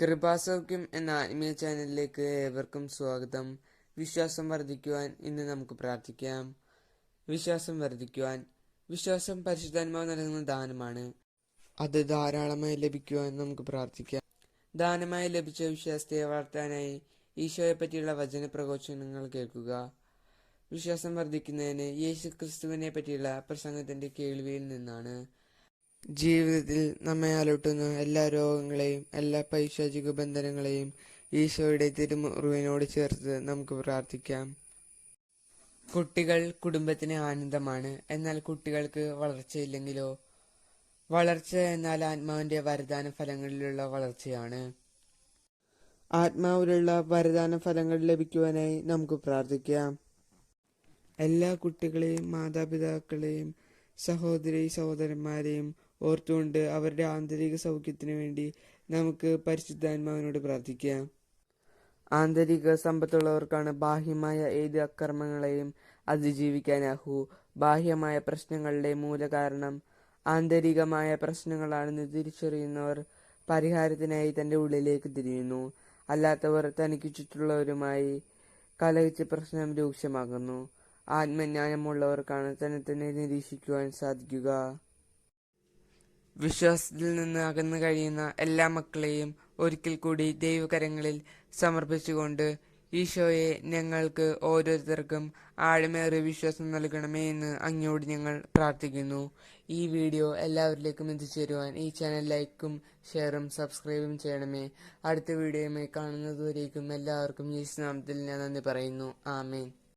കൃപാസൗഖ്യം എന്ന ആത്മീയ ചാനലിലേക്ക് ഏവർക്കും സ്വാഗതം. വിശ്വാസം വർദ്ധിക്കുവാൻ ഇന്ന് നമുക്ക് പ്രാർത്ഥിക്കാം. വിശ്വാസം വർദ്ധിക്കുവാൻ. വിശ്വാസം പരിശുദ്ധാത്മാവ് നൽകുന്ന ദാനമാണ്. അത് ധാരാളമായി ലഭിക്കുവാൻ നമുക്ക് പ്രാർത്ഥിക്കാം. ദാനമായി ലഭിച്ച വിശ്വാസത്തെ വളർത്താനായി ഈശോയെ പറ്റിയുള്ള വചന പ്രഘോഷണങ്ങൾ കേൾക്കുക. വിശ്വാസം വർദ്ധിക്കുന്നതിന് യേശു ക്രിസ്തുവിനെ പറ്റിയുള്ള പ്രസംഗത്തിന്റെ കേൾവിയിൽ നിന്നാണ്. ജീവിതത്തിൽ നമ്മെ അലട്ടുന്ന എല്ലാ രോഗങ്ങളെയും എല്ലാ പൈശാചിക ബന്ധനങ്ങളെയും ഈശോയുടെ തിരുമുറിവിനോട് ചേർത്ത് നമുക്ക് പ്രാർത്ഥിക്കാം. കുട്ടികൾ കുടുംബത്തിന് ആനന്ദമാണ്. എന്നാൽ കുട്ടികൾക്ക് വളർച്ചയില്ലെങ്കിലോ? വളർച്ച എന്നാൽ ആത്മാവിന്റെ വരദാന ഫലങ്ങളിലുള്ള വളർച്ചയാണ്. ആത്മാവിലുള്ള വരദാന ഫലങ്ങൾ ലഭിക്കുവാനായി നമുക്ക് പ്രാർത്ഥിക്കാം. എല്ലാ കുട്ടികളെയും മാതാപിതാക്കളെയും സഹോദരി സഹോദരന്മാരെയും ഓർത്തുകൊണ്ട് അവരുടെ ആന്തരിക സൗഖ്യത്തിനു വേണ്ടി നമുക്ക് പരിശുദ്ധാത്മാവിനോട് പ്രാർത്ഥിക്കാം. ആന്തരിക സമ്പത്തുള്ളവർക്കാണ് ബാഹ്യമായ ഏത് അക്രമങ്ങളെയും അതിജീവിക്കാനാകൂ. ബാഹ്യമായ പ്രശ്നങ്ങളുടെ മൂലകാരണം ആന്തരികമായ പ്രശ്നങ്ങളാണെന്ന് തിരിച്ചറിയുന്നവർ പരിഹാരത്തിനായി തന്റെ ഉള്ളിലേക്ക് തിരിയുന്നു. അല്ലാത്തവർ തനിക്ക് ചുറ്റുള്ളവരുമായി കലഹിച്ച് പ്രശ്നം രൂക്ഷമാകുന്നു. ആത്മജ്ഞാനമുള്ളവർക്കാണ് തന്നെ നിരീക്ഷിക്കുവാൻ സാധിക്കുക. വിശ്വാസത്തിൽ നിന്ന് അകന്നു കഴിയുന്ന എല്ലാ മക്കളെയും ഒരിക്കൽ കൂടി ദൈവകരങ്ങളിൽ സമർപ്പിച്ചുകൊണ്ട് ഈശോയെ, ഞങ്ങൾക്ക് ഓരോരുത്തർക്കും ആഴമേറിയ വിശ്വാസം നൽകണമേ എന്ന് അങ്ങയോട് ഞങ്ങൾ പ്രാർത്ഥിക്കുന്നു. ഈ വീഡിയോ എല്ലാവരിലേക്കും എത്തിച്ചേരുവാൻ ഈ ചാനൽ ലൈക്കും ഷെയറും സബ്സ്ക്രൈബും ചെയ്യണമേ. അടുത്ത വീഡിയോയുമായി കാണുന്നതുവരേക്കും എല്ലാവർക്കും യേശുനാമത്തിൽ ഞാൻ നന്ദി പറയുന്നു. ആമേൻ.